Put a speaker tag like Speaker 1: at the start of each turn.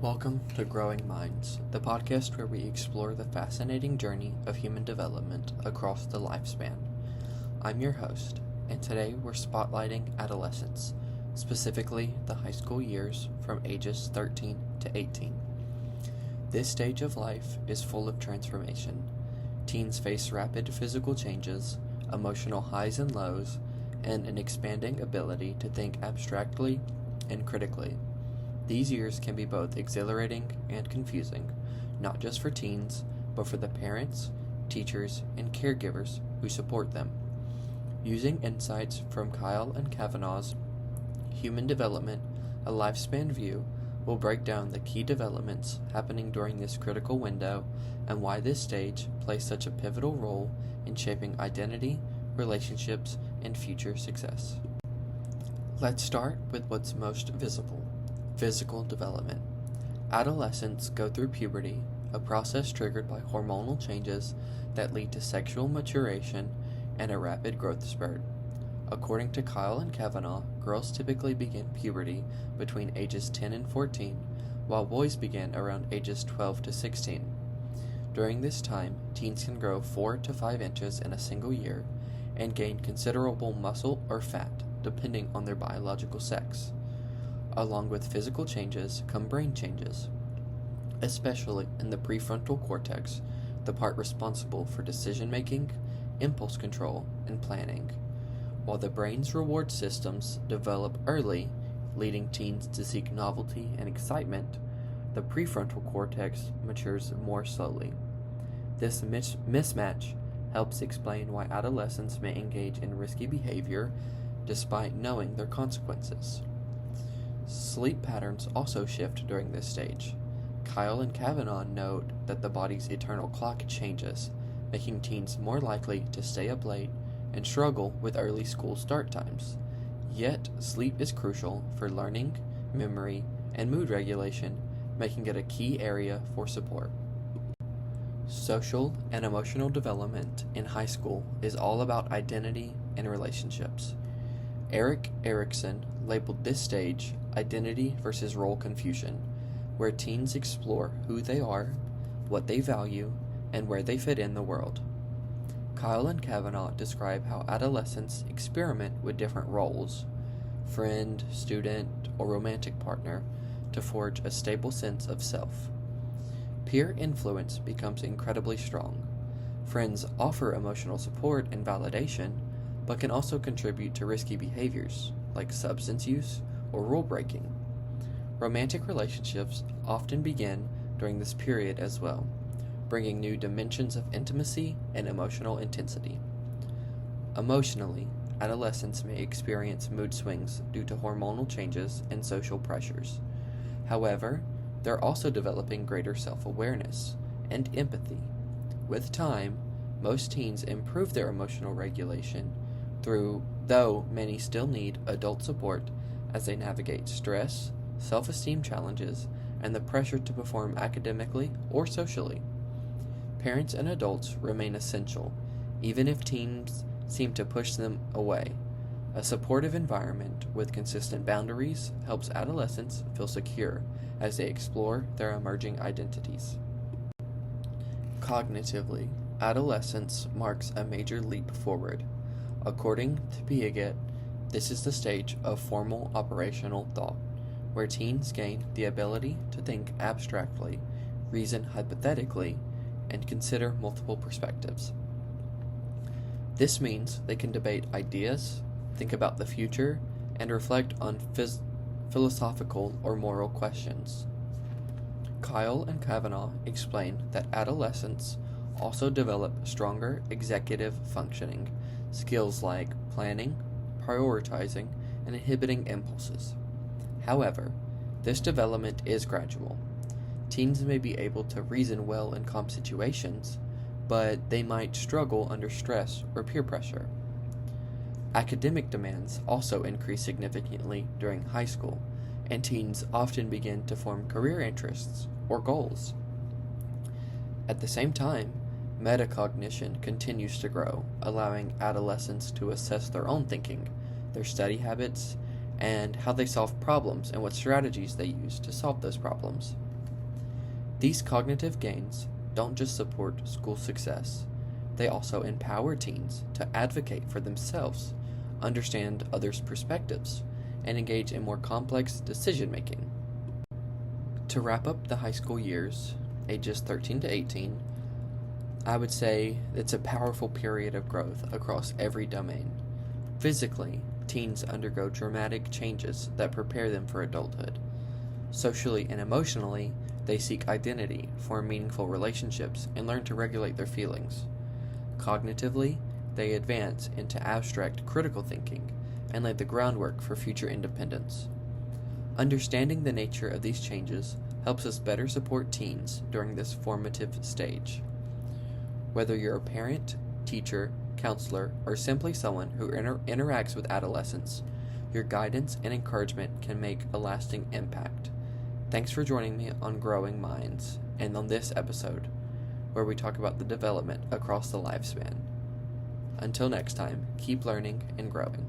Speaker 1: Welcome to Growing Minds, the podcast where we explore the fascinating journey of human development across the lifespan. I'm your host, and today we're spotlighting adolescence, specifically the high school years from ages 13 to 18. This stage of life is full of transformation. Teens face rapid physical changes, emotional highs and lows, and an expanding ability to think abstractly and critically. These years can be both exhilarating and confusing, not just for teens, but for the parents, teachers, and caregivers who support them. Using insights from Kyle and Kavanaugh's Human Development, a Lifespan View, will break down the key developments happening during this critical window and why this stage plays such a pivotal role in shaping identity, relationships, and future success. Let's start with what's most visible. Physical development. Adolescents go through puberty, a process triggered by hormonal changes that lead to sexual maturation and a rapid growth spurt. According to Kyle and Kavanaugh, girls typically begin puberty between ages 10 and 14, while boys begin around ages 12 to 16. During this time, teens can grow 4 to 5 inches in a single year and gain considerable muscle or fat, depending on their biological sex. Along with physical changes come brain changes, especially in the prefrontal cortex, the part responsible for decision-making, impulse control, and planning. While the brain's reward systems develop early, leading teens to seek novelty and excitement, the prefrontal cortex matures more slowly. This mismatch helps explain why adolescents may engage in risky behavior despite knowing their consequences. Sleep patterns also shift during this stage. Kyle and Kavanaugh note that the body's eternal clock changes, making teens more likely to stay up late and struggle with early school start times. Yet, sleep is crucial for learning, memory, and mood regulation, making it a key area for support. Social and emotional development in high school is all about identity and relationships. Erik Erikson labeled this stage identity versus role confusion, where teens explore who they are, what they value, and where they fit in the world. Kyle and Kavanaugh describe how adolescents experiment with different roles, friend, student, or romantic partner, to forge a stable sense of self. Peer influence becomes incredibly strong. Friends offer emotional support and validation, but can also contribute to risky behaviors, like substance use or rule breaking. Romantic relationships often begin during this period as well, bringing new dimensions of intimacy and emotional intensity. Emotionally, adolescents may experience mood swings due to hormonal changes and social pressures. Though, they're also developing greater self-awareness and empathy. With time, most teens improve their emotional regulation, though many still need adult support as they navigate stress, self-esteem challenges, and the pressure to perform academically or socially. Parents and adults remain essential, even if teens seem to push them away. A supportive environment with consistent boundaries helps adolescents feel secure as they explore their emerging identities. Cognitively, adolescence marks a major leap forward. According to Piaget, this is the stage of formal operational thought, where teens gain the ability to think abstractly, reason hypothetically, and consider multiple perspectives. This means they can debate ideas, think about the future, and reflect on philosophical or moral questions. Kyle and Kavanaugh explain that adolescents also develop stronger executive functioning, skills like planning, prioritizing, and inhibiting impulses. However, this development is gradual. Teens may be able to reason well in calm situations, but they might struggle under stress or peer pressure. Academic demands also increase significantly during high school, and teens often begin to form career interests or goals. At the same time, metacognition continues to grow, allowing adolescents to assess their own thinking, their study habits, and how they solve problems and what strategies they use to solve those problems. These cognitive gains don't just support school success, they also empower teens to advocate for themselves, understand others' perspectives, and engage in more complex decision-making. To wrap up the high school years, ages 13 to 18, I would say it's a powerful period of growth across every domain. Physically, teens undergo dramatic changes that prepare them for adulthood. Socially and emotionally, they seek identity, form meaningful relationships, and learn to regulate their feelings. Cognitively, they advance into abstract critical thinking and lay the groundwork for future independence. Understanding the nature of these changes helps us better support teens during this formative stage. Whether you're a parent, teacher, counselor, or simply someone who interacts with adolescents, your guidance and encouragement can make a lasting impact. Thanks for joining me on Growing Minds and on this episode, where we talk about the development across the lifespan. Until next time, keep learning and growing.